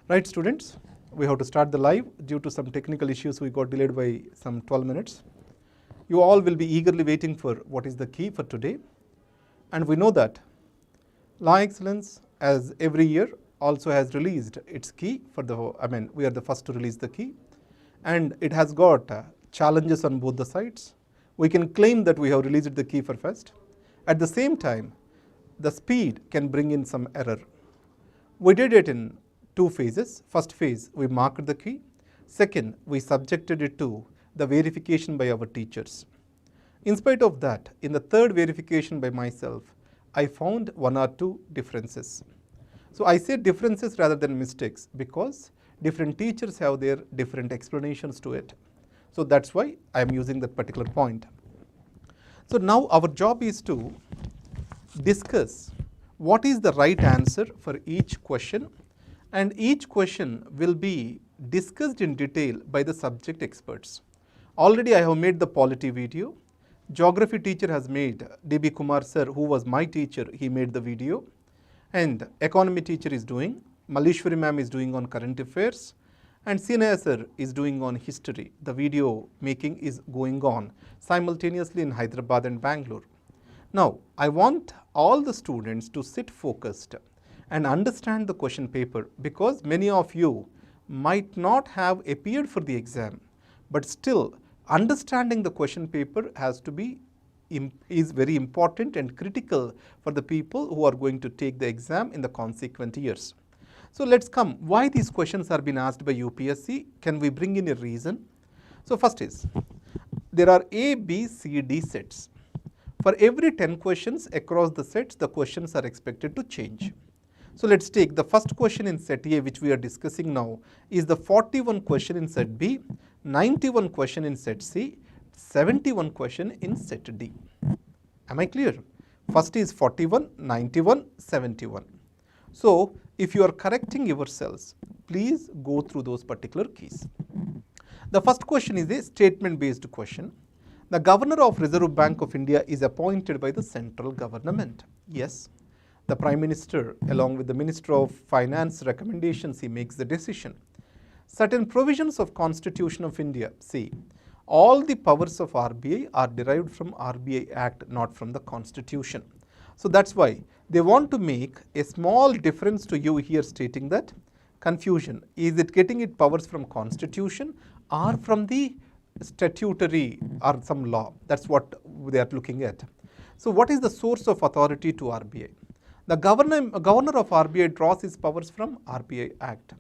Right, students, we have to start the live. Due to some technical issues, we got delayed by some 12 minutes. You all will be eagerly waiting for what is the key for today. And we know that Law Excellence, as every year, also has released its key for we are the first to release the key. And it has got challenges on both the sides. We can claim that we have released the key for first. At the same time, the speed can bring in some error. We did it in two phases. First phase, we marked the key. Second, we subjected it to the verification by our teachers. In spite of that, in the third verification by myself, I found one or two differences. So I say differences rather than mistakes because different teachers have their different explanations to it. So that's why I am using that particular point. So now our job is to discuss what is the right answer for each question, and each question will be discussed in detail by the subject experts. Already I have made the polity video. Geography teacher has made, D.B. Kumar sir, who was my teacher, he made the video. And economy teacher is doing, Malishwari ma'am is doing on current affairs, and Sinaya sir is doing on history. The video making is going on simultaneously in Hyderabad and Bangalore. Now, I want all the students to sit focused and understand the question paper, because many of you might not have appeared for the exam, but still understanding the question paper is very important and critical for the people who are going to take the exam in the consequent years. So let's come, why these questions are being asked by UPSC? Can we bring in a reason? So first is, there are A, B, C, D sets. For every 10 questions across the sets, the questions are expected to change. So let's take the first question in set A, which we are discussing now, is the 41 question in set B, 91 question in set C, 71 question in set D. Am I clear? First is 41, 91, 71. So if you are correcting yourselves, please go through those particular keys. The first question is a statement-based question. The Governor of Reserve Bank of India is appointed by the central government. Yes. The Prime Minister, along with the Minister of Finance recommendations, he makes the decision. Certain provisions of Constitution of India, see, all the powers of RBI are derived from RBI Act, not from the Constitution. So that's why they want to make a small difference to you here, stating that confusion. Is it getting its powers from Constitution or from the statutory or some law? That's what they are looking at. So what is the source of authority to RBI? The governor of RBI draws his powers from RBI Act.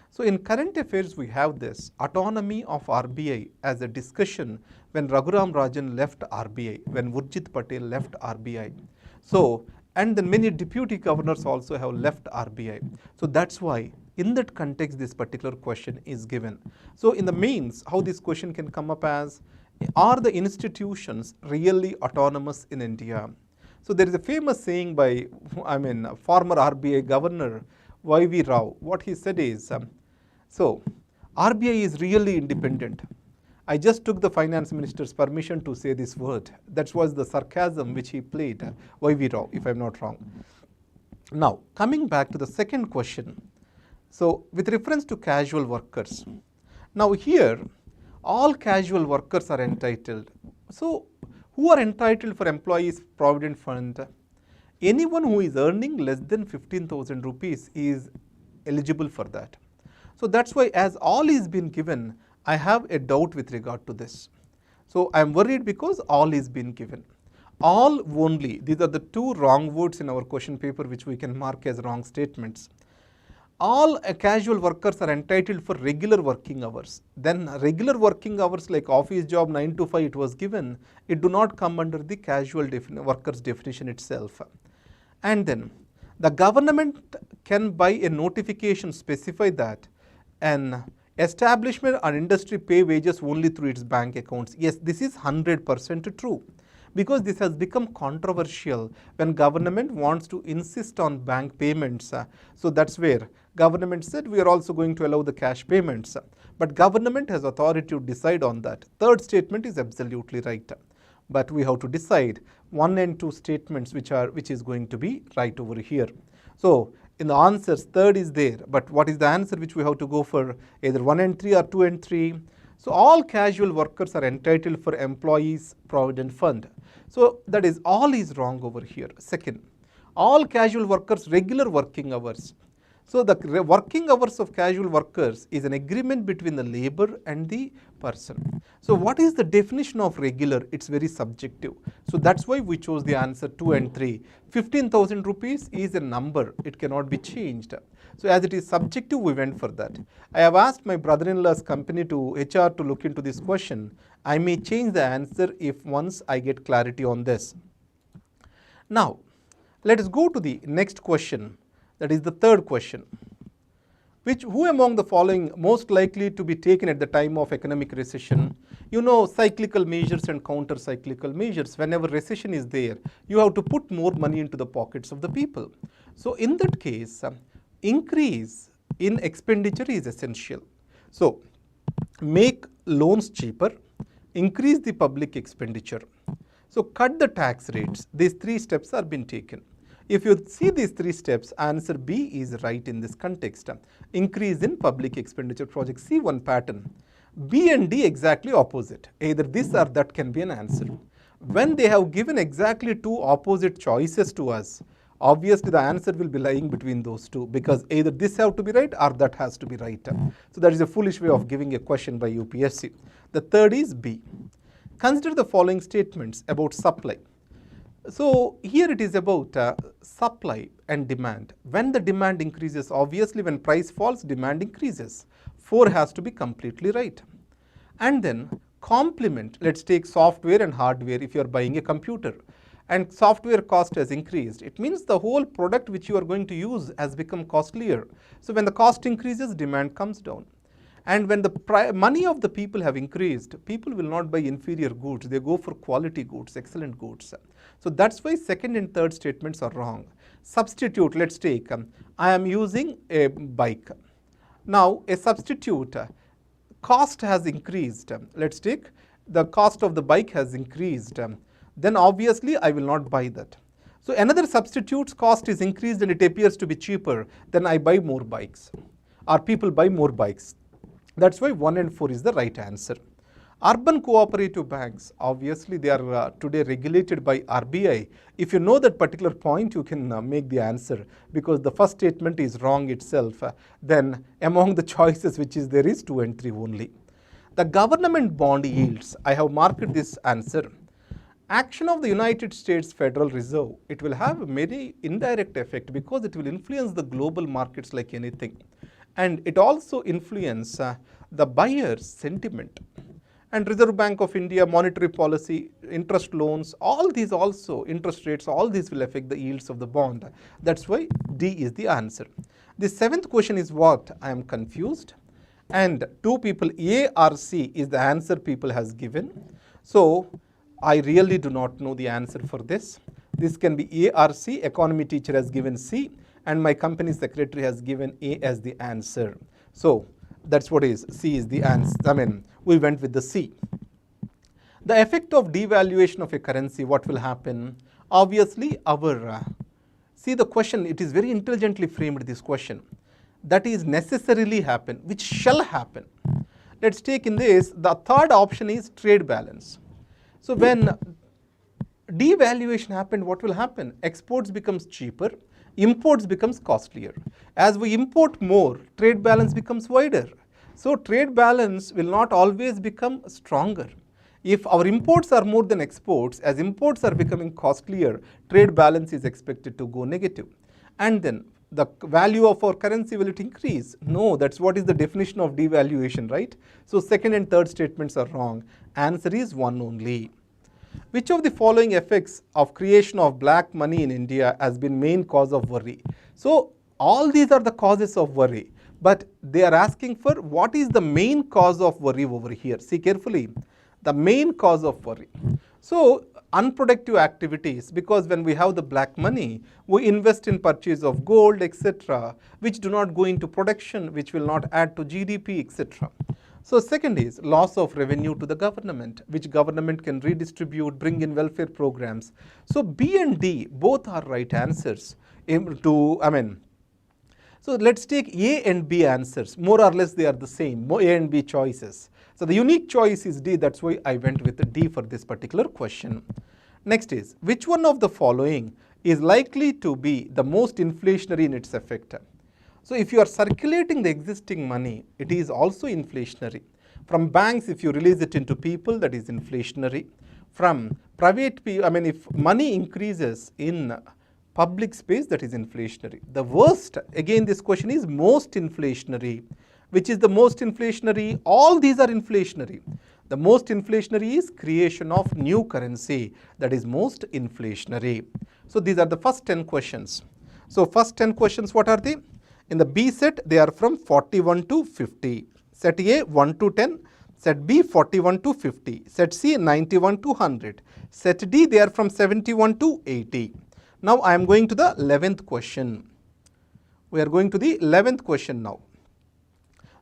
So in current affairs, we have this autonomy of RBI as a discussion when Raghuram Rajan left RBI, when Urjit Patel left RBI. So, and then many deputy governors also have left RBI. So that's why in that context, this particular question is given. So in the mains, how this question can come up as, are the institutions really autonomous in India? So there is a famous saying by, former RBI governor, Y.V. Rao. What he said is, so RBI is really independent. I just took the finance minister's permission to say this word. That was the sarcasm which he played, Y.V. Rao, if I'm not wrong. Now, coming back to the second question. So with reference to casual workers. Now here, all casual workers are entitled. So who are entitled for employees provident fund? Anyone who is earning less than 15,000 rupees is eligible for that. So that's why, as all is been given, I have a doubt with regard to this. So I am worried because all is been given. All only, these are the two wrong words in our question paper which we can mark as wrong statements. All casual workers are entitled for regular working hours. Then regular working hours like office job 9 to 5 it was given, it do not come under the casual workers definition itself. And then the government can by a notification specify that an establishment or industry pay wages only through its bank accounts. Yes, this is 100% true. Because this has become controversial when government wants to insist on bank payments. So that's where government said we are also going to allow the cash payments. But government has authority to decide on that. Third statement is absolutely right. But we have to decide 1 and 2 statements which is going to be right over here. So In the answers, third is there, but what is the answer which we have to go for? Either 1 and 3 or 2 and 3. So all casual workers are entitled for employees provident fund. So that is all is wrong over here. Second, all casual workers regular working hours. So the working hours of casual workers is an agreement between the labor and the person. So what is the definition of regular? It's very subjective. So that's why we chose the answer 2 and 3. 15,000 rupees is a number. It cannot be changed. So as it is subjective, we went for that. I have asked my brother-in-law's company to HR to look into this question. I may change the answer if once I get clarity on this. Now, let us go to the next question. That is the third question. Who among the following most likely to be taken at the time of economic recession? You know, cyclical measures and counter-cyclical measures. Whenever recession is there, you have to put more money into the pockets of the people. So in that case, increase in expenditure is essential. So make loans cheaper, increase the public expenditure. So cut the tax rates. These three steps are being taken. If you see these three steps, answer B is right in this context. Increase in public expenditure project. See one pattern. B and D exactly opposite. Either this or that can be an answer. When they have given exactly two opposite choices to us, obviously the answer will be lying between those two, because either this have to be right or that has to be right. So that is a foolish way of giving a question by UPSC. The third is B. Consider the following statements about supply. So here it is about supply and demand. When the demand increases, obviously when price falls, demand increases. 4 has to be completely right. And then complement, let's take software and hardware if you are buying a computer. And software cost has increased. It means the whole product which you are going to use has become costlier. So when the cost increases, demand comes down. And when the money of the people have increased, people will not buy inferior goods. They go for quality goods, excellent goods. So that's why second and third statements are wrong. Substitute, let's take, I am using a bike. Now a substitute, cost has increased. Let's take, the cost of the bike has increased. Then obviously I will not buy that. So another substitute's cost is increased and it appears to be cheaper. Then I buy more bikes, or people buy more bikes. That's why 1 and 4 is the right answer. Urban cooperative banks, obviously they are today regulated by RBI. If you know that particular point, you can make the answer, because the first statement is wrong itself. Then among the choices which is there is 2 and 3 only. The government bond yields, I have marked this answer. Action of the United States Federal Reserve, it will have a very indirect effect because it will influence the global markets like anything. And it also influence the buyer's sentiment. And Reserve Bank of India, monetary policy, interest loans, all these also, interest rates, all these will affect the yields of the bond. That's why D is the answer. The seventh question is what? I am confused. And two people, A or C is the answer people has given. So I really do not know the answer for this. This can be A or C. Economy teacher has given C. And my company secretary has given A as the answer. So that's what is, C is the answer. I mean, we went with the C. The effect of devaluation of a currency, what will happen? Obviously, see the question, it is very intelligently framed, this question. That is necessarily happen, which shall happen. Let's take in this, the third option is trade balance. So when devaluation happened, what will happen? Exports becomes cheaper. Imports becomes costlier. As we import more, trade balance becomes wider. So trade balance will not always become stronger. If our imports are more than exports, as imports are becoming costlier, trade balance is expected to go negative. And then the value of our currency, will it increase? No, that's what is the definition of devaluation, right? So second and third statements are wrong. Answer is 1 only. Which of the following effects of creation of black money in India has been main cause of worry? So all these are the causes of worry, but they are asking for what is the main cause of worry over here. See carefully, the main cause of worry. So unproductive activities, because when we have the black money, we invest in purchase of gold, etc., which do not go into production, which will not add to GDP, etc. So second is loss of revenue to the government, which government can redistribute, bring in welfare programs. So B and D both are right answers. So let's take A and B answers. More or less they are the same, A and B choices. So the unique choice is D, that's why I went with D for this particular question. Next is, which one of the following is likely to be the most inflationary in its effect? So if you are circulating the existing money, it is also inflationary. From banks, if you release it into people, that is inflationary. From private people, if money increases in public space, that is inflationary. The worst, again this question is most inflationary. Which is the most inflationary? All these are inflationary. The most inflationary is creation of new currency, that is most inflationary. So these are the first 10 questions. So first 10 questions, what are they? In the B set, they are from 41 to 50. Set A 1 to 10, set B 41 to 50, set C 91 to 100, set D they are from 71 to 80. Now I am going to the 11th question. We are going to the 11th question now.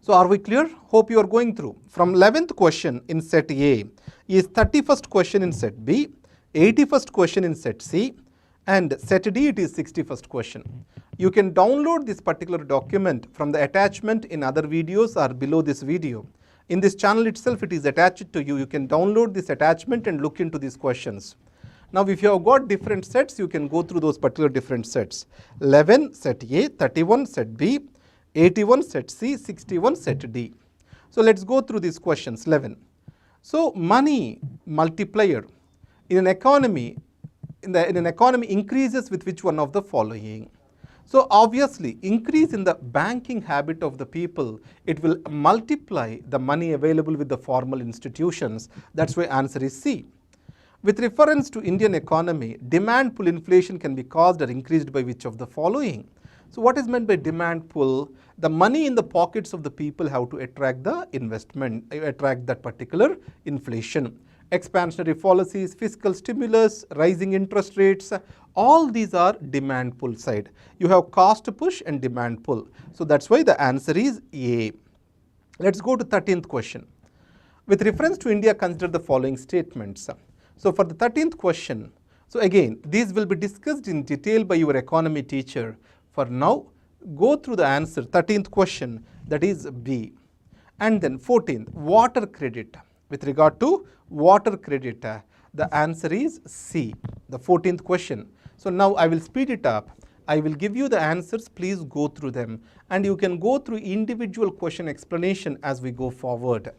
So are we clear? Hope you are going through. From 11th question in set A is 31st question in set B, 81st question in set C, and set D it is 61st question. You can download this particular document from the attachment in other videos or below this video. In this channel itself it is attached to you. You can download this attachment and look into these questions. Now if you have got different sets, you can go through those particular different sets. 11 set A, 31 set B, 81 set C, 61 set D. So let's go through these questions. 11. So money multiplier in an economy, increases with which one of the following? So obviously increase in the banking habit of the people, it will multiply the money available with the formal institutions. That's why answer is C. With reference to Indian economy, demand pull inflation can be caused or increased by which of the following? So what is meant by demand pull? The money in the pockets of the people have to attract the investment, attract that particular inflation. Expansionary policies, fiscal stimulus, rising interest rates, all these are demand pull side. You have cost push and demand pull. So that's why the answer is A. Let's go to 13th question. With reference to India, consider the following statements. So for the 13th question, so again, these will be discussed in detail by your economy teacher. For now, go through the answer, 13th question, that is B. And then 14th, water credit. With regard to water credit, the answer is C, the 14th question. So now I will speed it up. I will give you the answers, please go through them. And you can go through individual question explanation as we go forward.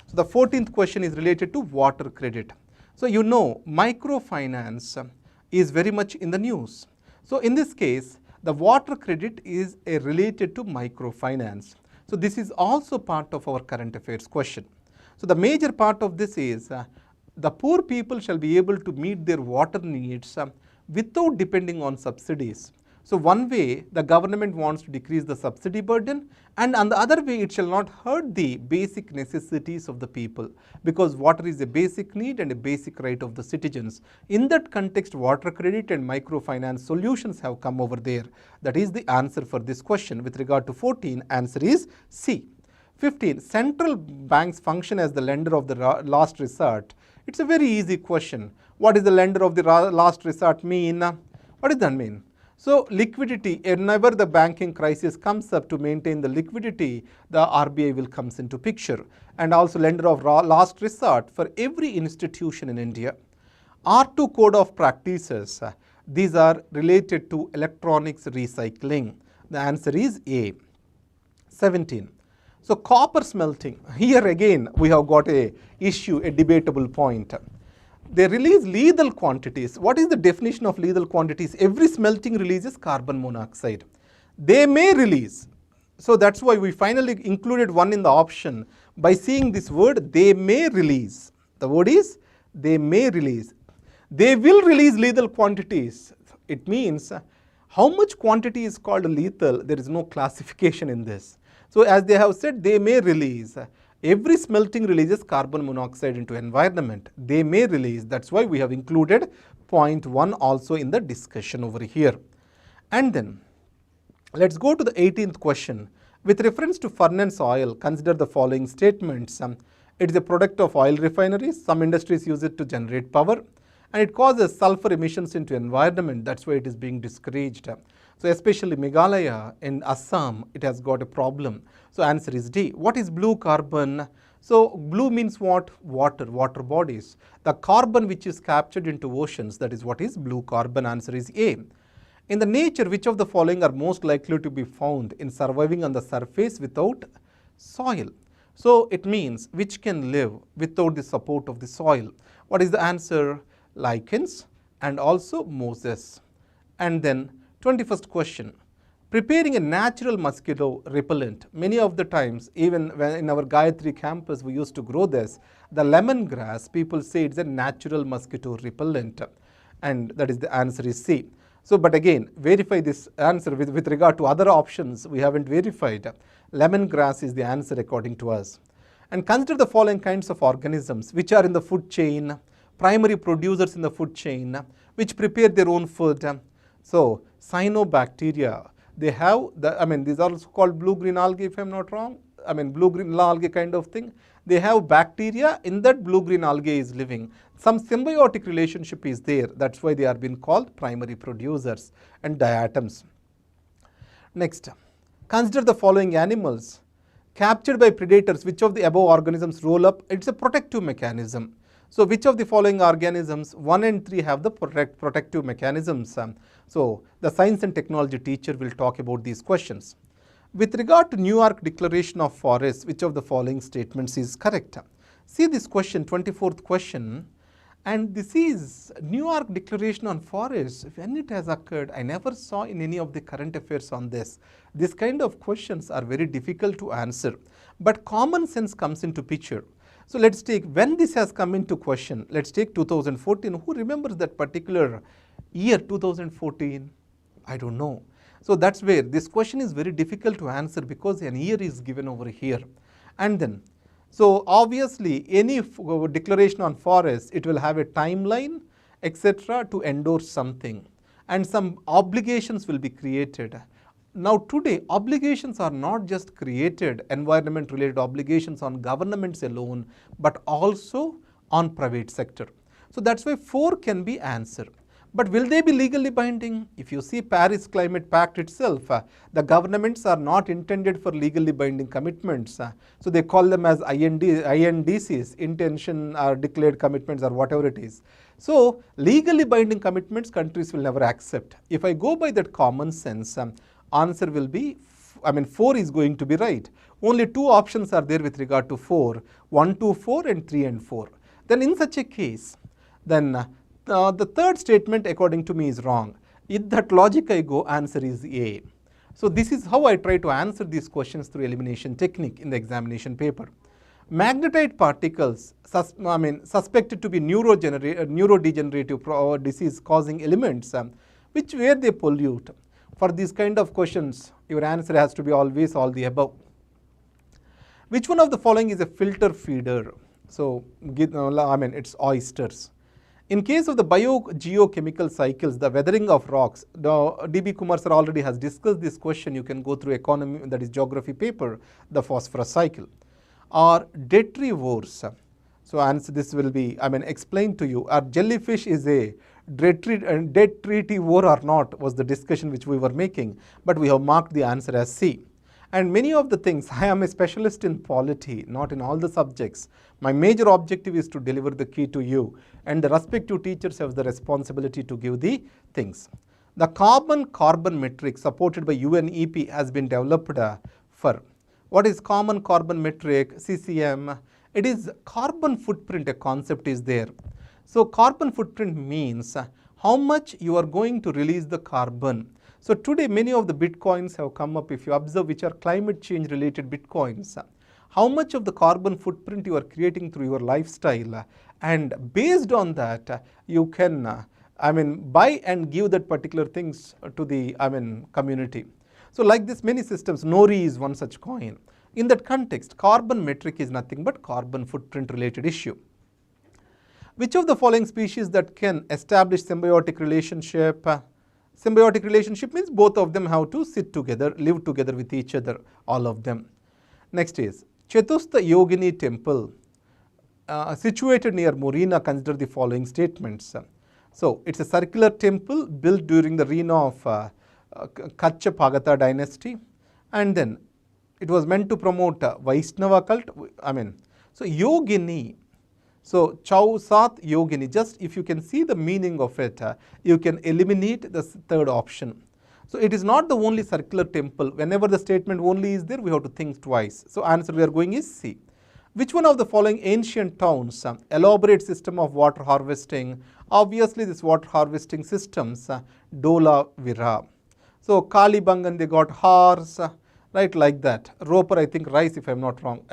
So the 14th question is related to water credit. So you know, microfinance is very much in the news. So in this case, the water credit is related to microfinance. So this is also part of our current affairs question. So the major part of this is the poor people shall be able to meet their water needs without depending on subsidies. So one way the government wants to decrease the subsidy burden, and on the other way it shall not hurt the basic necessities of the people, because water is a basic need and a basic right of the citizens. In that context, water credit and microfinance solutions have come over there. That is the answer for this question. With regard to 14, answer is C. 15, central banks function as the lender of the last resort. It's a very easy question. What is the lender of the last resort mean? What does that mean? So liquidity, whenever the banking crisis comes up, to maintain the liquidity, the RBI will comes into picture. And also lender of last resort for every institution in India. R2 code of practices, these are related to electronics recycling. The answer is A. 17. So copper smelting, here again we have got a issue, a debatable point. They release lethal quantities. What is the definition of lethal quantities? Every smelting releases carbon monoxide. They may release. So that's why we finally included one in the option. By seeing this word, they may release. The word is, they may release. They will release lethal quantities. It means how much quantity is called lethal, there is no classification in this. So as they have said, they may release. Every smelting releases carbon monoxide into environment. They may release. That's why we have included point 1 also in the discussion over here. And then let's go to the 18th question. With reference to furnace oil, consider the following statements. It is a product of oil refineries. Some industries use it to generate power. and it causes sulfur emissions into environment. That's why it is being discouraged. So especially Meghalaya in Assam, it has got a problem. So answer is D. What is blue carbon? So blue means what? Water, water bodies. The carbon which is captured into oceans, that is what is blue carbon. Answer is A. In the nature, which of the following are most likely to be found in surviving on the surface without soil? So it means which can live without the support of the soil. What is the answer? Lichens and also mosses. And then 21st question. Preparing a natural mosquito repellent. Many of the times, even when in our Gayatri campus we used to grow this, the lemongrass, people say it's a natural mosquito repellent, and that is the answer is C. So, but again, verify this answer with regard to other options we haven't verified. Lemongrass is the answer according to us. And consider the following kinds of organisms which are in the food chain, primary producers in the food chain, which prepare their own food. So, cyanobacteria, they have, these are also called blue-green algae if I'm not wrong. Blue-green algae kind of thing. They have bacteria in that blue-green algae is living. Some symbiotic relationship is there. That's why they are being called primary producers and diatoms. Next, consider the following animals captured by predators. Which of the above organisms roll up? It's a protective mechanism. So which of the following organisms, 1 and 3 have the protective mechanisms? So the science and technology teacher will talk about these questions. With regard to New York Declaration of Forests, which of the following statements is correct? See this question, 24th question, and this is New York Declaration on Forests. When it has occurred, I never saw in any of the current affairs on this. This kind of questions are very difficult to answer, but common sense comes into picture. So let's take, when this has come into question, let's take 2014. Who remembers that particular year, 2014? I don't know. So that's where this question is very difficult to answer because an year is given over here. And then, so obviously any declaration on forests, it will have a timeline, etc. to endorse something. And some obligations will be created. Now today, obligations are not just created, environment related obligations on governments alone, but also on private sector. So that's why 4 can be answered. But will they be legally binding? If you see Paris Climate Pact itself, the governments are not intended for legally binding commitments. So they call them as INDCs, intention or declared commitments or whatever it is. So legally binding commitments countries will never accept. If I go by that common sense, answer will be, 4 is going to be right. Only 2 options are there with regard to 4, 1, 2, 4 and 3 and 4. Then in such a case, then the third statement according to me is wrong. If that logic I go, answer is A. So this is how I try to answer these questions through elimination technique in the examination paper. Magnetite particles, suspected to be neurodegenerative disease causing elements, where they pollute. For these kind of questions, your answer has to be always all the above. Which one of the following is a filter feeder? So, it's oysters. In case of the biogeochemical cycles, the weathering of rocks, D.B. Kumar sir already has discussed this question. You can go through economy, that is geography paper, the phosphorus cycle. Or detrivores. So answer this will be, explained to you. Are jellyfish is a detritivore or not was the discussion which we were making, but we have marked the answer as C. And many of the things, I am a specialist in polity, not in all the subjects. My major objective is to deliver the key to you, and the respective teachers have the responsibility to give the things. The carbon metric supported by UNEP has been developed for. What is common carbon metric? CCM. It is carbon footprint, a concept is there. So carbon footprint means how much you are going to release the carbon. So today many of the bitcoins have come up, if you observe, which are climate change related bitcoins. How much of the carbon footprint you are creating through your lifestyle, and based on that you can buy and give that particular things to the community. So like this many systems, Nori is one such coin. In that context, carbon metric is nothing but carbon footprint related issue. Which of the following species that can establish symbiotic relationship? Symbiotic relationship means both of them have to sit together, live together with each other, all of them. Next is Chetustha Yogini temple situated near Morena. Consider the following statements. So it's a circular temple built during the reign of Kachapagata dynasty, and then it was meant to promote Vaishnava cult. So Yogini. So Chau Sat Yogini, just if you can see the meaning of it, you can eliminate the third option. So it is not the only circular temple. Whenever the statement only is there, we have to think twice. So answer we are going is C. Which one of the following ancient towns elaborate system of water harvesting? Obviously this water harvesting systems, Dola Vira. So Kalibangan, they got horse, right, like that. Roper, I think rice, if I'm not wrong.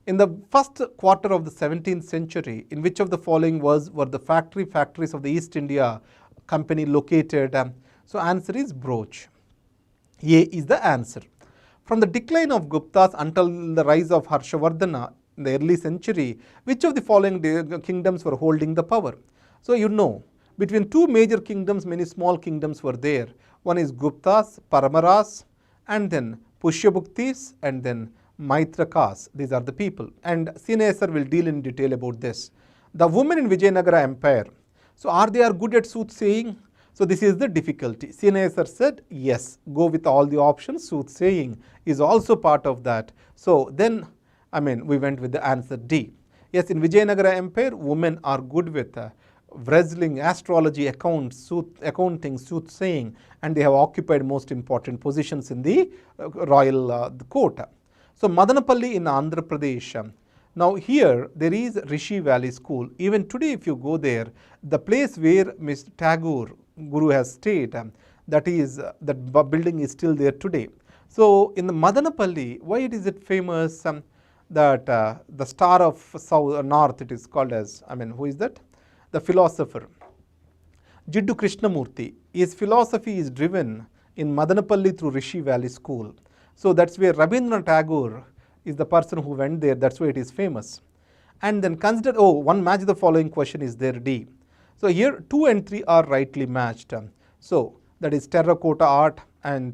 In the first quarter of the 17th century, in which of the following were the factories of the East India Company located? So answer is Broch. A is the answer. From the decline of Guptas until the rise of Harshavardhana in the early century, which of the following kingdoms were holding the power? So you know, between two major kingdoms, many small kingdoms were there. One is Guptas, Paramaras, and then Pushyabhuktis, and then Maitrakas. These are the people. And Senior sir will deal in detail about this. The women in Vijayanagara Empire. So are they good at soothsaying? So this is the difficulty. Senior sir said yes, go with all the options. Soothsaying is also part of that. So then, we went with the answer D. Yes, in Vijayanagara Empire, women are good with wrestling, astrology, accounting, soothsaying, and they have occupied most important positions in the royal court. So Madanapalli in Andhra Pradesh. Now here there is Rishi Valley School. Even today if you go there, the place where Mr. Tagore Guru has stayed, that building is still there today. So in the Madanapalli, why is it famous? That the star of north, it is called as, who is that? The philosopher Jiddu Krishnamurti. His philosophy is driven in Madanapalli through Rishi Valley School. So that's where Rabindranath Tagore is the person who went there. That's why it is famous. And then consider, one match the following question is there, D. So here 2 and 3 are rightly matched. So that is terracotta art and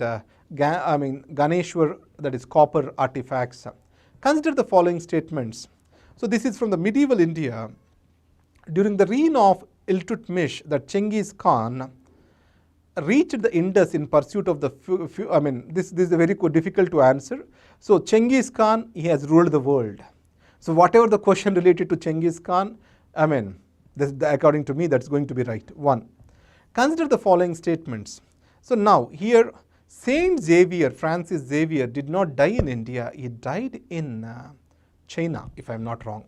Ganeshwar, that is copper artifacts. Consider the following statements. So this is from the medieval India. During the reign of Iltutmish, that Chengiz Khan reached the Indus in pursuit of the, this is very difficult to answer. So Chengiz Khan, he has ruled the world. So whatever the question related to Chengiz Khan, according to me, that's going to be right. 1. Consider the following statements. So now here, Saint Xavier, Francis Xavier, did not die in India. He died in China, if I'm not wrong.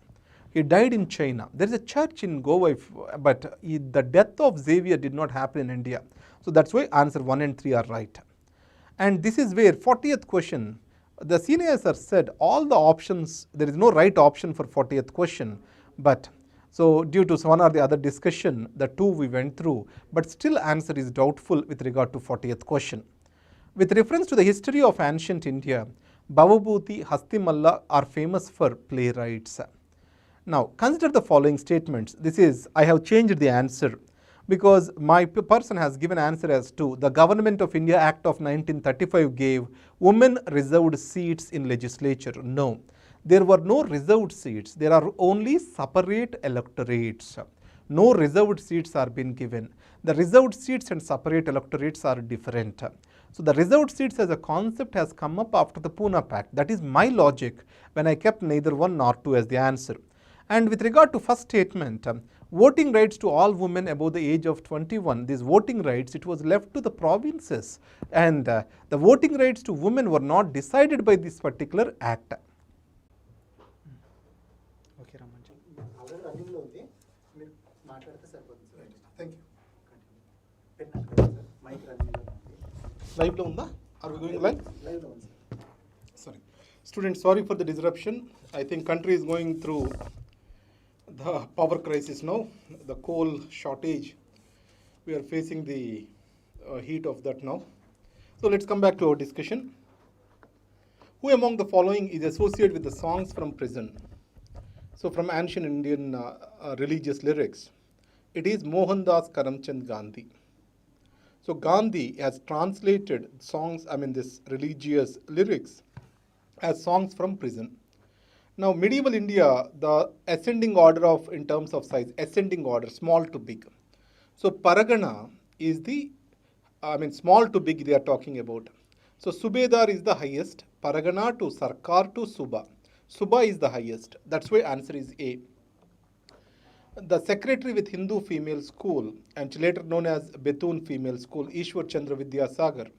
He died in China. There is a church in Goa, but the death of Xavier did not happen in India. So that's why answer 1 and 3 are right. And this is where 40th question, the seniors are said all the options, there is no right option for 40th question. But so due to one or the other discussion, the 2 we went through, but still answer is doubtful with regard to 40th question. With reference to the history of ancient India, Bhavabhuti, Hastimalla are famous for playwrights. Now, consider the following statements. This is, I have changed the answer because my person has given answer as to the Government of India Act of 1935 gave women reserved seats in legislature. No, there were no reserved seats. There are only separate electorates. No reserved seats are being given. The reserved seats and separate electorates are different. So the reserved seats as a concept has come up after the Pune Pact. That is my logic when I kept neither 1 nor 2 as the answer. And with regard to first statement, voting rights to all women above the age of 21, these voting rights, it was left to the provinces. And the voting rights to women were not decided by this particular act. Okay, Ramanji. Thank you. Live lo Are we going live? Live lo Sorry. Students, sorry for the disruption. I think country is going through the power crisis now, the coal shortage. We are facing the heat of that now. So let's come back to our discussion. Who among the following is associated with the songs from prison? So from ancient Indian religious lyrics, it is Mohandas Karamchand Gandhi. So Gandhi has translated songs, this religious lyrics as songs from prison. Now, medieval India, the ascending order of, in terms of size, ascending order, small to big. So Paragana is the, small to big they are talking about. So Subedar is the highest, Paragana to Sarkar to Suba. Suba is the highest. That's why answer is A. The secretary with Hindu female school, and later known as Bethune female school, Ishwar Chandra Vidyasagar.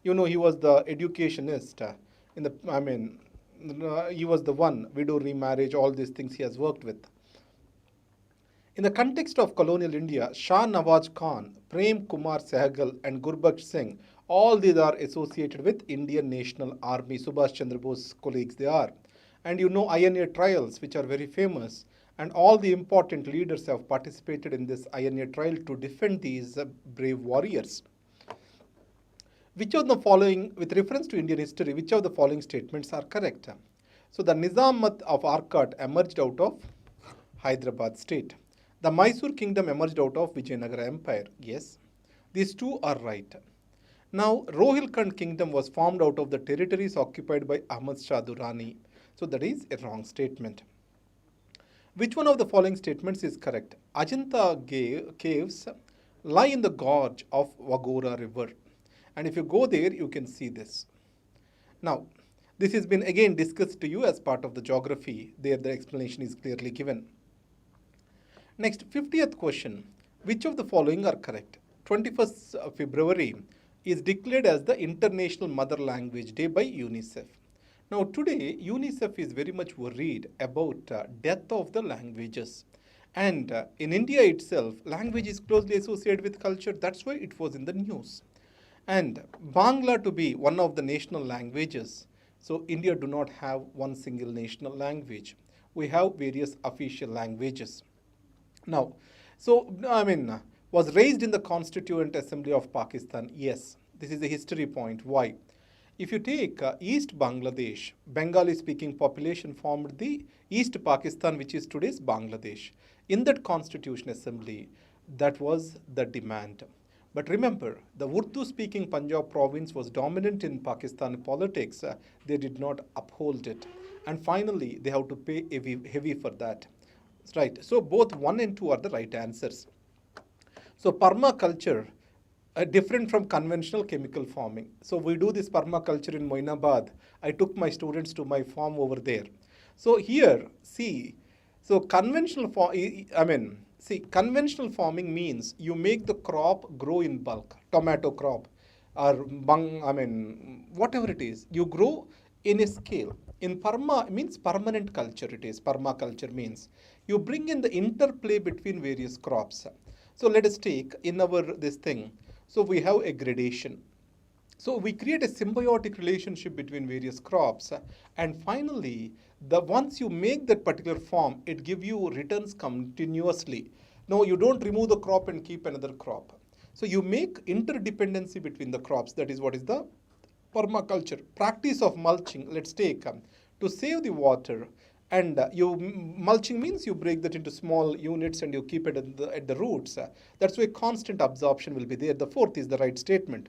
You know, he was the educationist in the, he was the one, widow remarriage, all these things he has worked with. In the context of colonial India, Shah Nawaz Khan, Prem Kumar Sehgal, and Gurbaksh Singh, all these are associated with Indian National Army, Subhash Chandra Bose colleagues they are. And you know INA trials, which are very famous, and all the important leaders have participated in this INA trial to defend these brave warriors. Which of the following, with reference to Indian history, which of the following statements are correct? So the Nizamat of Arcot emerged out of Hyderabad state. The Mysore kingdom emerged out of Vijayanagara empire. Yes, these two are right. Now, Rohilkhand kingdom was formed out of the territories occupied by Ahmad Shah Durrani. So that is a wrong statement. Which one of the following statements is correct? Ajanta caves lie in the gorge of Wagora river. And if you go there, you can see this. Now, this has been again discussed to you as part of the geography. There the explanation is clearly given. Next, 50th question. Which of the following are correct? 21st February is declared as the International Mother Language Day by UNICEF. Now today, UNICEF is very much worried about death of the languages. And in India itself, language is closely associated with culture. That's why it was in the news. And Bangla to be one of the national languages. So India do not have one single national language. We have various official languages. Now, was raised in the Constituent Assembly of Pakistan? Yes, this is a history point. Why? If you take East Bangladesh, Bengali speaking population formed the East Pakistan, which is today's Bangladesh. In that Constitution Assembly, that was the demand. But remember, the Urdu speaking Punjab province was dominant in Pakistani politics. They did not uphold it. And finally, they have to pay heavy for that. Right. So both 1 and 2 are the right answers. So permaculture, different from conventional chemical farming. So we do this permaculture in Moinabad. I took my students to my farm over there. So here, see, so conventional farming means you make the crop grow in bulk, tomato crop, or whatever it is, you grow in a scale. In perma means permanent culture it is. Permaculture means you bring in the interplay between various crops. So let us take in our this thing. So we have a gradation. So we create a symbiotic relationship between various crops, and finally, once you make that particular form, it gives you returns continuously. No, you don't remove the crop and keep another crop. So you make interdependency between the crops. That is what is the permaculture. Practice of mulching. Let's take to save the water. And mulching means you break that into small units and you keep it at the roots. That's why constant absorption will be there. The 4th is the right statement.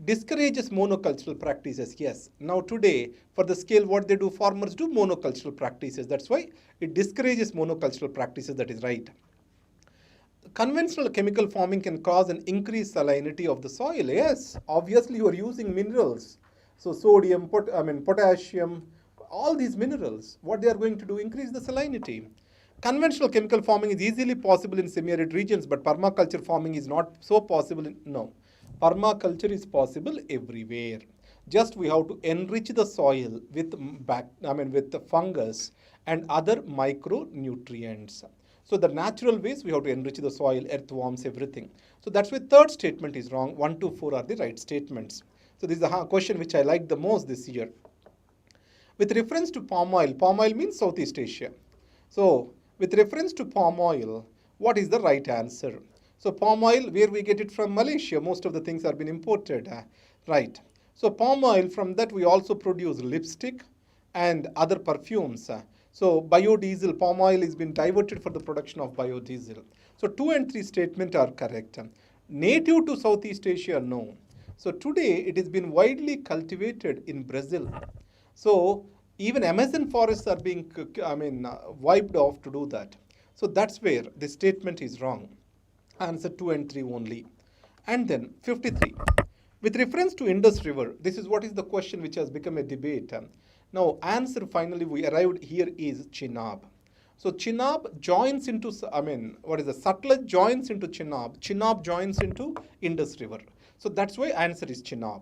Discourages monocultural practices. Yes. Now today, for the scale, what they do, farmers do monocultural practices. That's why it discourages monocultural practices. That is right. Conventional chemical farming can cause an increased salinity of the soil. Yes. Obviously, you are using minerals. So sodium, potassium, all these minerals, what they are going to do, increase the salinity. Conventional chemical farming is easily possible in semi-arid regions, but permaculture farming is not so possible. No, permaculture is possible everywhere. Just we have to enrich the soil with with the fungus and other micronutrients. So the natural ways we have to enrich the soil, earthworms, everything. So that's why 3rd statement is wrong. 1 to 4 are the right statements. So this is the question which I like the most this year. With reference to palm oil means Southeast Asia. So with reference to palm oil, what is the right answer? So palm oil, where we get it from Malaysia, most of the things are been imported, right? So palm oil, from that we also produce lipstick and other perfumes. So biodiesel, palm oil is been diverted for the production of biodiesel. So 2 and 3 statement are correct. Native to Southeast Asia, no. So today it has been widely cultivated in Brazil. So even Amazon forests are being wiped off to do that. So that's where the statement is wrong. Answer 2 and 3 only. And then 53. With reference to Indus River, this is what is the question which has become a debate. Now, answer finally we arrived here is Chenab. So Chenab joins into, what is the Satluj joins into Chenab. Chenab joins into Indus River. So that's why answer is Chenab.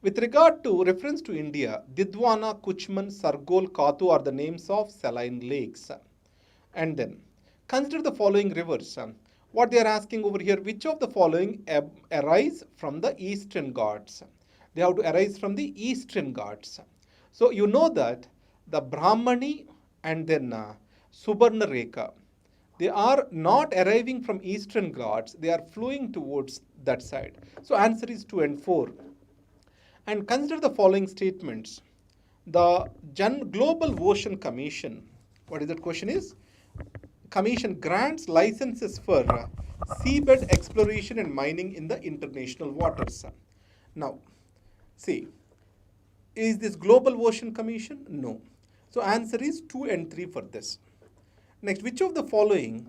With regard to reference to India, Didwana, Kuchman, Sargol, Katu are the names of saline lakes. And then consider the following rivers. What they are asking over here, which of the following arise from the Eastern Ghats? They have to arise from the Eastern Ghats. So you know that the Brahmani and then Subarna Rekha, they are not arriving from Eastern Ghats, they are flowing towards that side. So answer is 2 and 4. And consider the following statements. The Global Ocean Commission, what is that question is? Commission grants licenses for seabed exploration and mining in the international waters. Now, see, is this Global Ocean Commission? No. So answer is 2 and 3 for this. Next, which of the following,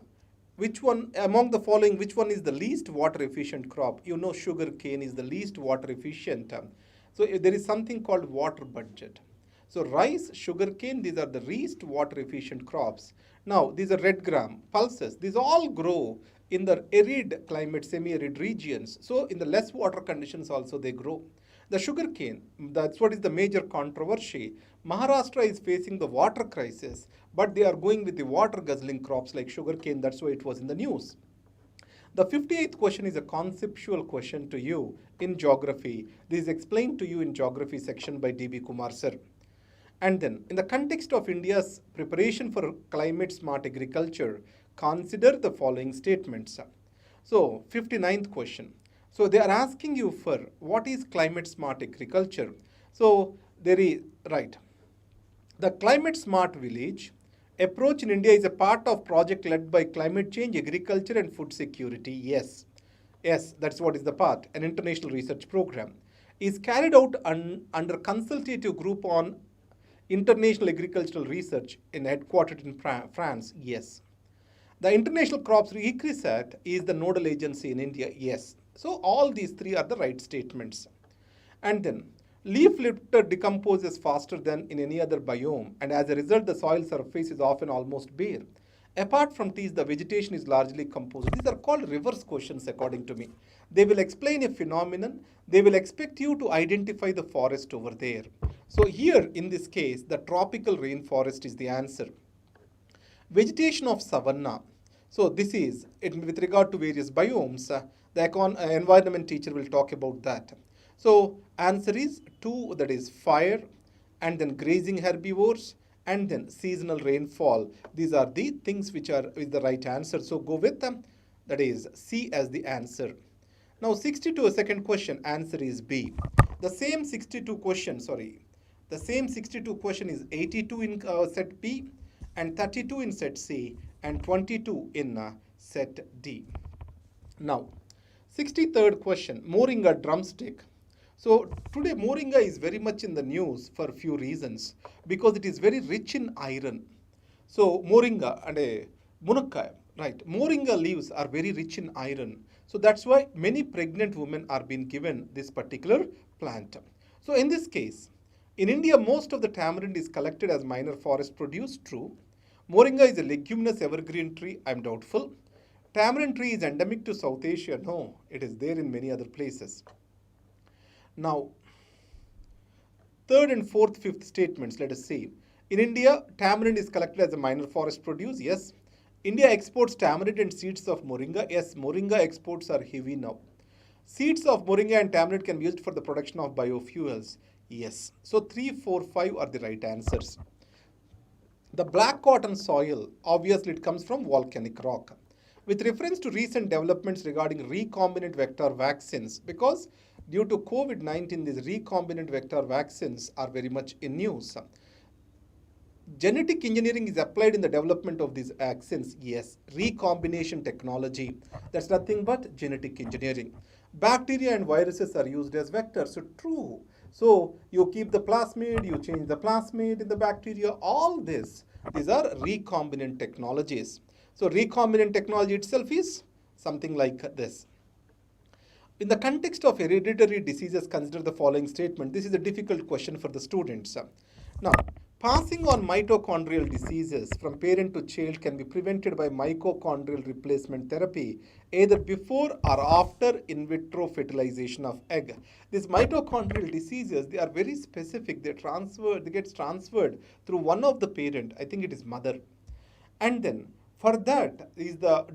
which one among the following, which one is the least water efficient crop? You know sugar cane is the least water efficient. So there is something called water budget. So rice, sugarcane, these are the least water efficient crops. Now these are red gram, pulses, these all grow in the arid climate, semi-arid regions. So in the less water conditions also they grow. The sugarcane, that's what is the major controversy. Maharashtra is facing the water crisis, but they are going with the water guzzling crops like sugarcane, that's why it was in the news. The 58th question is a conceptual question to you in geography. This is explained to you in geography section by D.B. Kumar sir. And then, in the context of India's preparation for climate smart agriculture, consider the following statements. So, 59th question. So, they are asking you for what is climate smart agriculture. So, there is, right. The climate smart village approach in India is a part of project led by climate change, agriculture and food security. Yes. Yes, that's what is the part. An international research program is carried out under consultative group on international agricultural research headquartered in France. Yes. The International Crops Research is the nodal agency in India. Yes. So all these three are the right statements. And then leaf litter decomposes faster than in any other biome, and as a result the soil surface is often almost bare. Apart from trees, the vegetation is largely composed. These are called reverse questions according to me. They will explain a phenomenon. They will expect you to identify the forest over there. So here in this case, the tropical rainforest is the answer. Vegetation of savanna. So this is, with regard to various biomes, the environment teacher will talk about that. So answer is 2, that is fire, and then grazing herbivores, and then seasonal rainfall. These are the things which are is the right answer. So go with them. That is C as the answer. Now 62, second question, answer is B. The same 62 question, the same 62 question is 82 in set B, and 32 in set C, and 22 in set D. Now 63rd question, Moringa drumstick. So today moringa is very much in the news for a few reasons, because it is very rich in iron. So moringa and munakkaya, right? Moringa leaves are very rich in iron. So that's why many pregnant women are being given this particular plant. So in this case, in India, most of the tamarind is collected as minor forest produce. True. Moringa is a leguminous evergreen tree. I'm doubtful. Tamarind tree is endemic to South Asia. No, it is there in many other places. Now, third and fourth, fifth statements, let us see. In India, tamarind is collected as a minor forest produce. Yes. India exports tamarind and seeds of moringa. Yes, moringa exports are heavy now. Seeds of moringa and tamarind can be used for the production of biofuels. Yes. So 3, 4, 5 are the right answers. The black cotton soil, obviously it comes from volcanic rock. With reference to recent developments regarding recombinant vector vaccines, because due to COVID-19, these recombinant vector vaccines are very much in news. Genetic engineering is applied in the development of these vaccines. Yes, recombination technology. That's nothing but genetic engineering. Bacteria and viruses are used as vectors. So true. So you keep the plasmid, you change the plasmid in the bacteria. All these are recombinant technologies. So recombinant technology itself is something like this. In the context of hereditary diseases, consider the following statement. This is a difficult question for the students. Now, passing on mitochondrial diseases from parent to child can be prevented by mitochondrial replacement therapy, either before or after in vitro fertilization of egg. These mitochondrial diseases, they are very specific. They get transferred through one of the parent. I think it is mother. And then for that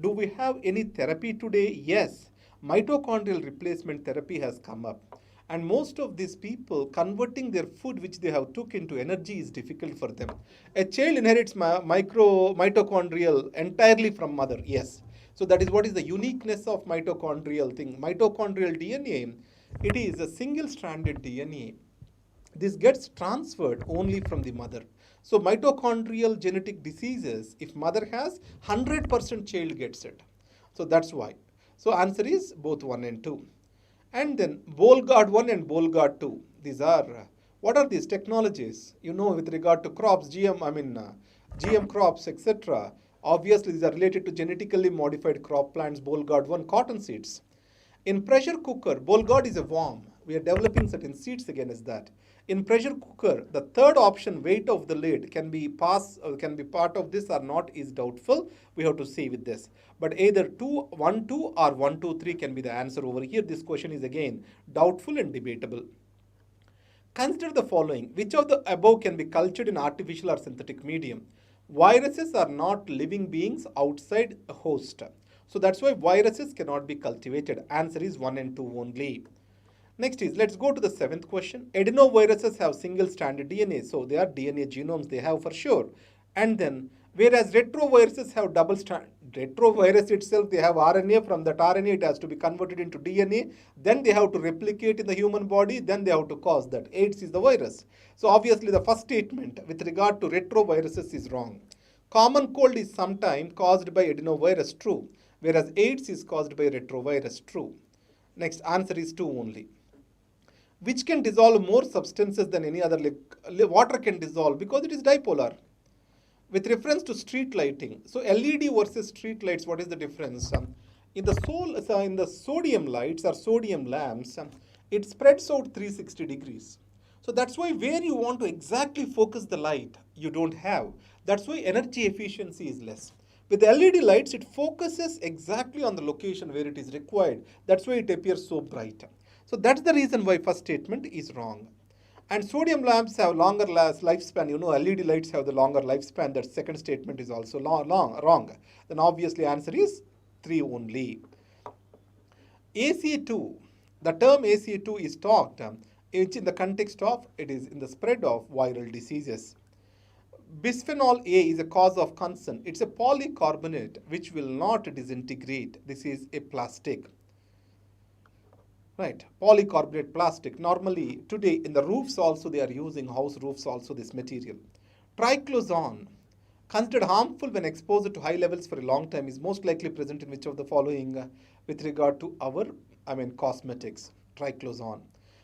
do we have any therapy today? Yes, mitochondrial replacement therapy has come up. And most of these people converting their food which they have took into energy is difficult for them. A child inherits mitochondrial entirely from mother, yes. So that is what is the uniqueness of mitochondrial thing. Mitochondrial DNA, it is a single stranded DNA. This gets transferred only from the mother. So mitochondrial genetic diseases, if mother has, 100% child gets it. So that's why. So answer is both 1 and 2. And then Bolgard 1 and Bolgard 2. These are, what are these technologies? You know, with regard to crops, GM crops, etc. Obviously, these are related to genetically modified crop plants. Bolgard 1, cotton seeds. In pressure cooker, Bolgard is a worm. We are developing certain seeds again as that. In pressure cooker, the third option, weight of the lid, can be part of this or not is doubtful. We have to see with this. But either 1, 2 or 1, 2, 3 can be the answer over here. This question is again doubtful and debatable. Consider the following. Which of the above can be cultured in artificial or synthetic medium? Viruses are not living beings outside a host. So that's why viruses cannot be cultivated. Answer is 1 and 2 only. Next is, let's go to the 7th question. Adenoviruses have single stranded DNA. So they are DNA genomes they have for sure. And then, whereas retroviruses have double strand. Retrovirus itself, they have RNA. From that RNA, it has to be converted into DNA. Then they have to replicate in the human body. Then they have to cause that. AIDS is the virus. So obviously, the first statement with regard to retroviruses is wrong. Common cold is sometimes caused by adenovirus, true. Whereas AIDS is caused by retrovirus, true. Next, answer is 2 only. Which can dissolve more substances than any other? Water can dissolve because it is dipolar. With reference to street lighting, so LED versus street lights, what is the difference? In the sodium lights or sodium lamps, it spreads out 360 degrees. So that's why where you want to exactly focus the light, you don't have. That's why energy efficiency is less. With the LED lights, it focuses exactly on the location where it is required. That's why it appears so bright. So that's the reason why first statement is wrong. And sodium lamps have longer lifespan. You know, LED lights have the longer lifespan. That second statement is also wrong. Then obviously answer is 3 only. ACA2, the term ACA2 is talked which in the context of, it is in the spread of viral diseases. Bisphenol A is a cause of concern. It's a polycarbonate which will not disintegrate. This is a plastic. Right, polycarbonate plastic. Normally today in the roofs also they are using, house roofs also, this material. Triclosan, considered harmful when exposed to high levels for a long time, is most likely present in which of the following with regard to our cosmetics? Triclosan.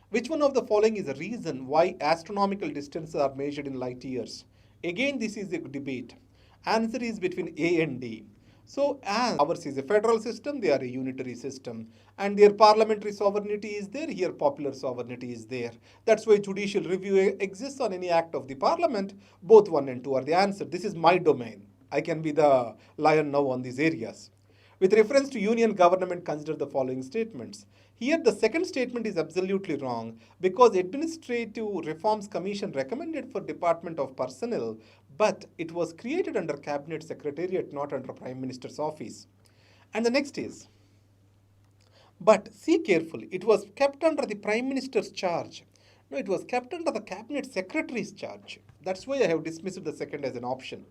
Which one of the following is a reason why astronomical distances are measured in light years? Again, this is a debate. Answer is between A and D. So as ours is a federal system, they are a unitary system. And their parliamentary sovereignty is there, here popular sovereignty is there. That's why judicial review exists on any act of the parliament. Both 1 and 2 are the answer. This is my domain. I can be the lion now on these areas. With reference to union government, consider the following statements. Here the second statement is absolutely wrong because Administrative Reforms Commission recommended for Department of Personnel, but it was created under Cabinet Secretariat, not under Prime Minister's office. And the next is, but see carefully, it was kept under the Prime Minister's charge. No, it was kept under the Cabinet Secretary's charge. That's why I have dismissed the second as an option.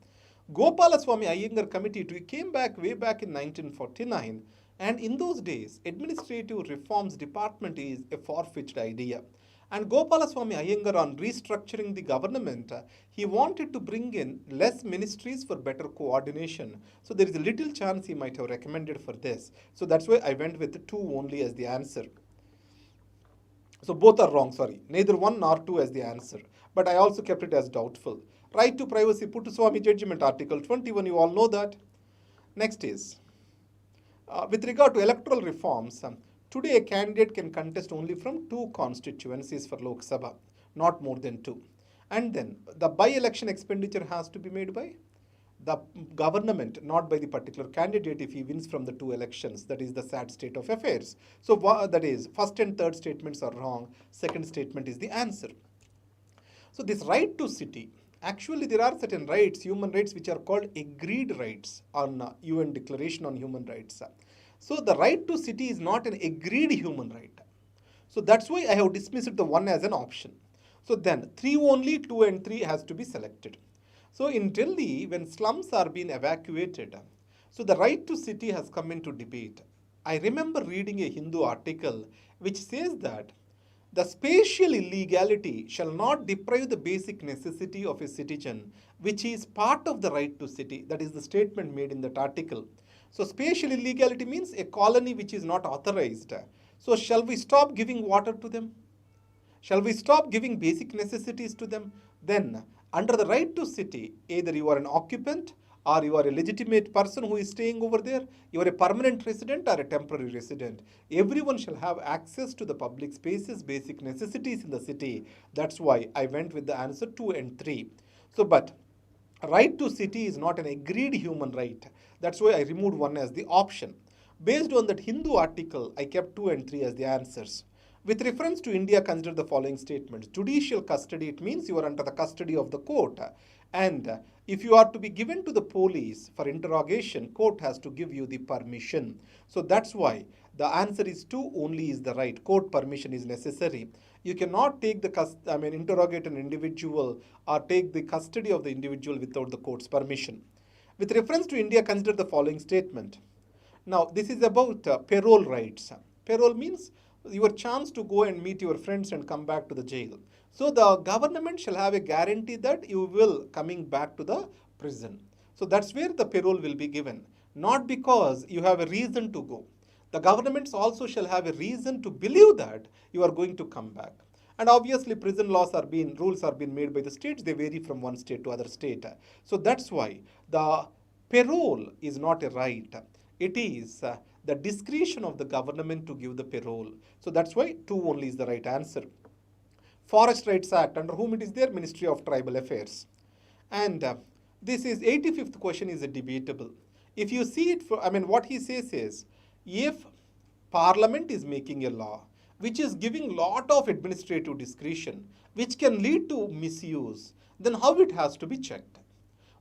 Gopalaswamy Iyengar committee came back way back in 1949, and in those days, Administrative Reforms Department is a far-fetched idea. And Gopalaswamy Iyengar, on restructuring the government, he wanted to bring in less ministries for better coordination. So there is a little chance he might have recommended for this. So that's why I went with 2 only as the answer. So both are wrong, sorry. Neither 1 nor 2 as the answer. But I also kept it as doubtful. Right to privacy, Puttaswamy judgment, Article 21, you all know that. Next is, With regard to electoral reforms, today a candidate can contest only from 2 constituencies for Lok Sabha, not more than 2. And then the by-election expenditure has to be made by the government, not by the particular candidate if he wins from the 2 elections. That is the sad state of affairs. So that is, first and third statements are wrong, second statement is the answer. So this right to city, actually there are certain rights, human rights, which are called agreed rights on UN Declaration on Human Rights. So the right to city is not an agreed human right. So that's why I have dismissed the 1 as an option. So then 3 only, 2 and 3 has to be selected. So in Delhi, when slums are being evacuated, so the right to city has come into debate. I remember reading a Hindu article which says that the spatial illegality shall not deprive the basic necessity of a citizen, which is part of the right to city. That is the statement made in that article. So spatial illegality means a colony which is not authorized. So shall we stop giving water to them? Shall we stop giving basic necessities to them? Then, under the right to city, either you are an occupant or you are a legitimate person who is staying over there, you are a permanent resident or a temporary resident. Everyone shall have access to the public spaces, basic necessities in the city. That's why I went with the answer 2 and 3. So, but right to city is not an agreed human right. That's why I removed 1 as the option. Based on that Hindu article, I kept 2 and 3 as the answers. With reference to India, consider the following statements. Judicial custody, it means you are under the custody of the court. And if you are to be given to the police for interrogation, court has to give you the permission. So that's why the answer is 2 only is the right. Court permission is necessary. You cannot take interrogate an individual or take the custody of the individual without the court's permission. With reference to India, consider the following statement. Now, this is about parole rights. Parole means your chance to go and meet your friends and come back to the jail. So the government shall have a guarantee that you will coming back to the prison. So that's where the parole will be given. Not because you have a reason to go. The governments also shall have a reason to believe that you are going to come back. And obviously prison rules are being made by the states. They vary from one state to other state. So that's why the parole is not a right. It is the discretion of the government to give the parole. So that's why 2 only is the right answer. Forest Rights Act, under whom it is there? Ministry of Tribal Affairs. And this is 85th question is debatable. If you see it, what he says is, if Parliament is making a law which is giving lot of administrative discretion, which can lead to misuse, then how it has to be checked?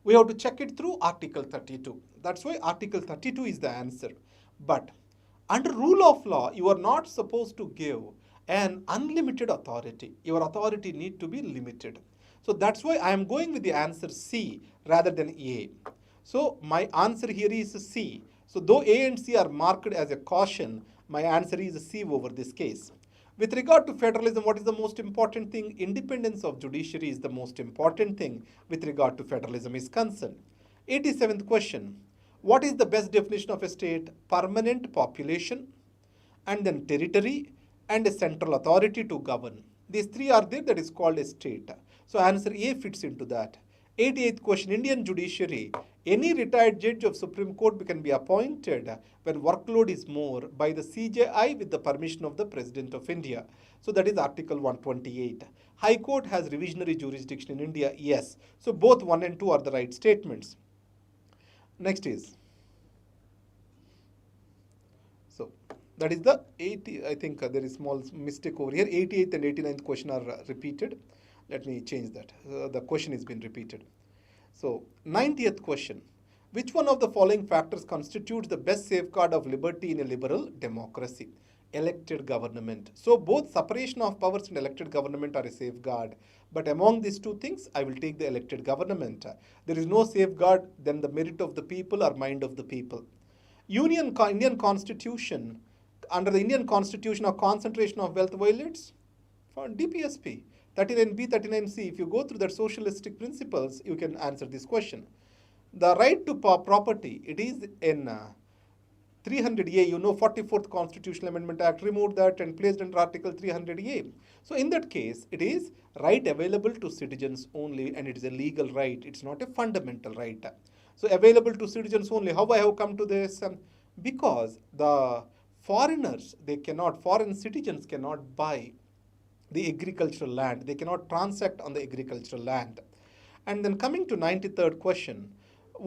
We have to check it through Article 32. That's why Article 32 is the answer. But under rule of law, you are not supposed to give an unlimited authority. Your authority need to be limited. So that's why I am going with the answer C rather than A. So my answer here is C. So though A and C are marked as a caution, my answer is C over this case. With regard to federalism, what is the most important thing? Independence of judiciary is the most important thing with regard to federalism is concerned. 87th question. What is the best definition of a state? Permanent population, and then territory, and a central authority to govern. These 3 are there, that is called a state. So answer A fits into that. 88th question, Indian judiciary. Any retired judge of Supreme Court can be appointed when workload is more by the CJI with the permission of the President of India. So that is Article 128. High Court has revisionary jurisdiction in India. Yes. So both 1 and 2 are the right statements. Next is, so that is the 80, I think there is small mistake over here. 88th and 89th question are repeated. Let me change that. The question has been repeated. So 90th question. Which one of the following factors constitutes the best safeguard of liberty in a liberal democracy? Elected government. So both separation of powers and elected government are a safeguard. But among these 2 things, I will take the elected government. There is no safeguard than the merit of the people or mind of the people. Indian Constitution, under the Indian Constitution, of concentration of wealth violates for DPSP. 39B, 39C, if you go through that socialistic principles, you can answer this question. The right to property, it is in 300A, 44th Constitutional Amendment Act removed that and placed under Article 300A. So in that case, it is right available to citizens only, and it is a legal right. It's not a fundamental right. So available to citizens only. How I have come to this? because the foreigners, foreign citizens cannot buy the agricultural land. They cannot transact on the agricultural land. And then coming to 93rd question,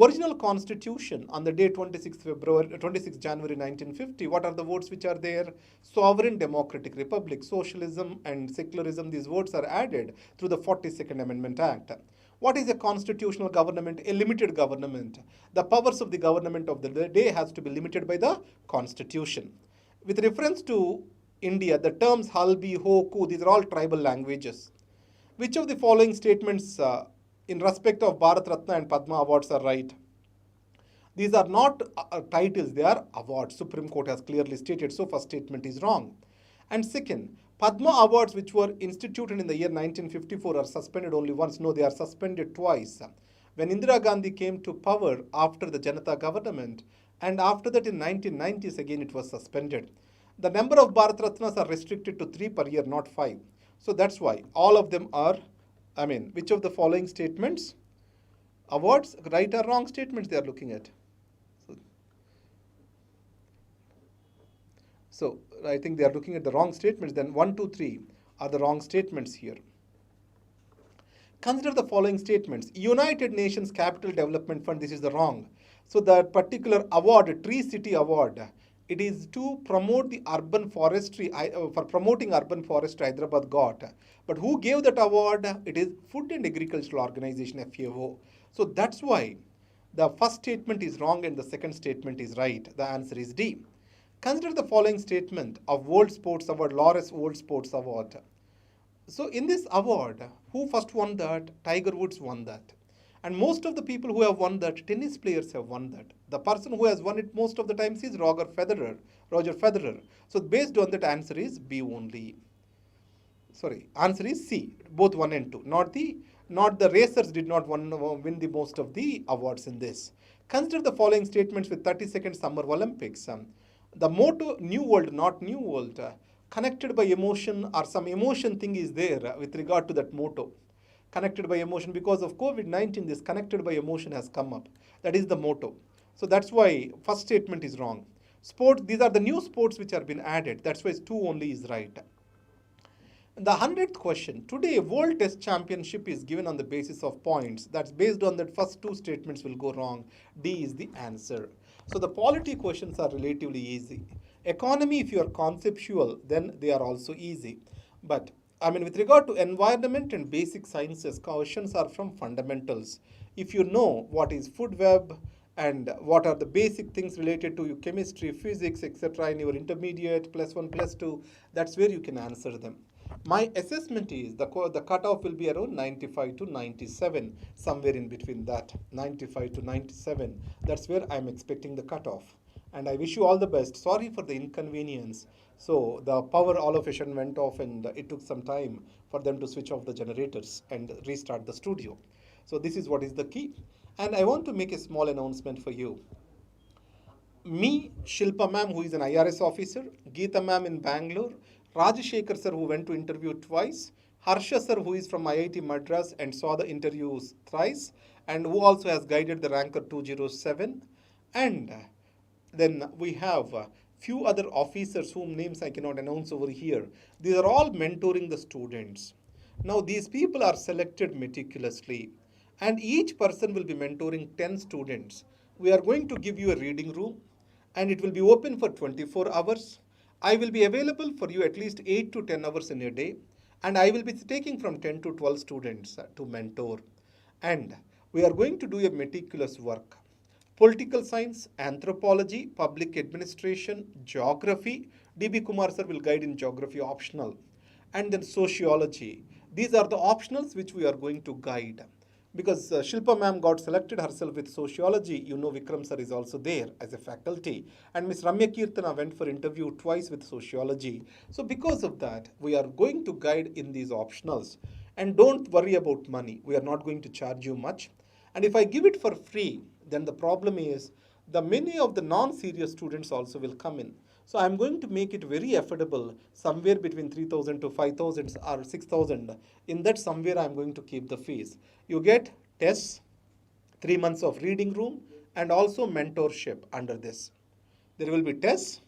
original constitution on the day 26 January 1950, what are the words which are there? Sovereign democratic republic, socialism and secularism, these words are added through the 42nd Amendment Act. What is a constitutional government? A limited government. The powers of the government of the day has to be limited by the constitution. With reference to India, the terms Halbi, Ho, Ku, these are all tribal languages. Which of the following statements in respect of Bharat Ratna and Padma awards are right? These are not titles, they are awards. Supreme Court has clearly stated, so first statement is wrong. And second, Padma awards which were instituted in the year 1954 are suspended only once. No, they are suspended twice. When Indira Gandhi came to power after the Janata government, and after that in 1990s again it was suspended. The number of Bharat Ratnas are restricted to 3 per year, not 5. So that's why all of them are, which of the following statements? Awards, right or wrong statements they are looking at. So I think they are looking at the wrong statements. Then 1, 2, 3 are the wrong statements here. Consider the following statements. United Nations Capital Development Fund, this is the wrong. So that particular award, Tree City Award, it is to promote the urban forestry, for promoting urban forestry Hyderabad got. But who gave that award? It is Food and Agricultural Organization, FAO. So that's why the first statement is wrong and the second statement is right. The answer is D. Consider the following statement of World Sports Award, Lawrence World Sports Award. So in this award, who first won that? Tiger Woods won that. And most of the people who have won that, tennis players have won that. The person who has won it most of the times is Roger Federer. So based on that, answer is B only. Sorry, answer is C, both 1 and 2. Not the racers did not win the most of the awards in this. Consider the following statements with 32nd Summer Olympics. The motto, New World, not New World, connected by emotion, or some emotion thing is there with regard to that motto. Connected by emotion, because of COVID-19, this connected by emotion has come up. That is the motto. So that's why first statement is wrong. Sports, these are the new sports which have been added. That's why 2 only is right. The 100th question. Today, World Test Championship is given on the basis of points. That's based on that first 2 statements will go wrong. D is the answer. So the polity questions are relatively easy. Economy, if you are conceptual, then they are also easy. But with regard to environment and basic sciences, questions are from fundamentals. If you know what is food web and what are the basic things related to your chemistry, physics, etc. in your intermediate, +1, +2, that's where you can answer them. My assessment is the cutoff will be around 95 to 97, somewhere in between that, 95 to 97. That's where I'm expecting the cutoff. And I wish you all the best. Sorry for the inconvenience. So the power all of a sudden went off and it took some time for them to switch off the generators and restart the studio. So this is what is the key. And I want to make a small announcement for you. Me, Shilpa ma'am, who is an IRS officer, Geeta ma'am in Bangalore, Rajashekar sir, who went to interview twice, Harsha sir, who is from IIT Madras and saw the interviews thrice, and who also has guided the ranker 207, and then we have a few other officers whom names I cannot announce over here. These are all mentoring the students. Now these people are selected meticulously, and each person will be mentoring 10 students. We are going to give you a reading room, and it will be open for 24 hours. I will be available for you at least 8 to 10 hours in a day, and I will be taking from 10 to 12 students to mentor. And we are going to do a meticulous work. Political science, anthropology, public administration, geography. D.B. Kumar sir will guide in geography optional. And then sociology. These are the optionals which we are going to guide. Because Shilpa ma'am got selected herself with sociology, you know Vikram sir is also there as a faculty. And Miss Ramya Kirtana went for interview twice with sociology. So because of that, we are going to guide in these optionals. And don't worry about money. We are not going to charge you much. And if I give it for free, then the problem is the many of the non-serious students also will come in. So I'm going to make it very affordable, somewhere between 3,000 to 5,000 or 6,000. In that somewhere I'm going to keep the fees. You get tests, 3 months of reading room, and also mentorship under this. There will be tests,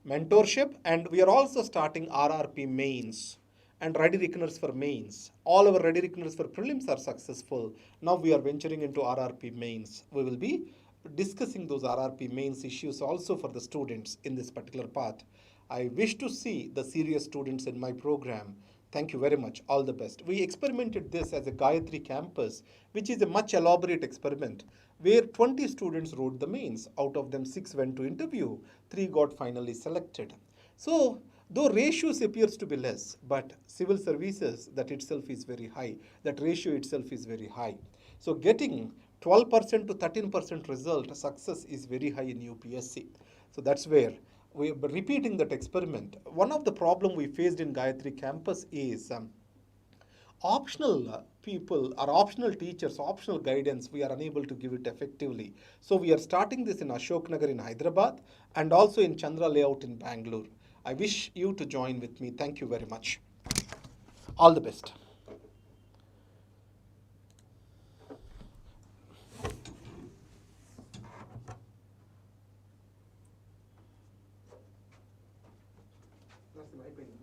mentorship, and we are also starting RRP mains and ready reckoners for mains. All our ready reckoners for prelims are successful. Now we are venturing into RRP mains. We will be discussing those RRP mains issues also for the students in this particular part. I wish to see the serious students in my program. Thank you very much. All the best. We experimented this as a Gayatri campus, which is a much elaborate experiment where 20 students wrote the mains. Out of them, 6 went to interview, 3 got finally selected. So, though ratios appears to be less, but civil services, that itself is very high. That ratio itself is very high. So, getting 12% to 13% result success is very high in UPSC. So that's where we are repeating that experiment. One of the problem we faced in Gayatri campus is optional people or optional teachers, optional guidance, we are unable to give it effectively. So we are starting this in Ashok Nagar in Hyderabad and also in Chandra Layout in Bangalore. I wish you to join with me. Thank you very much. All the best. That's my opinion.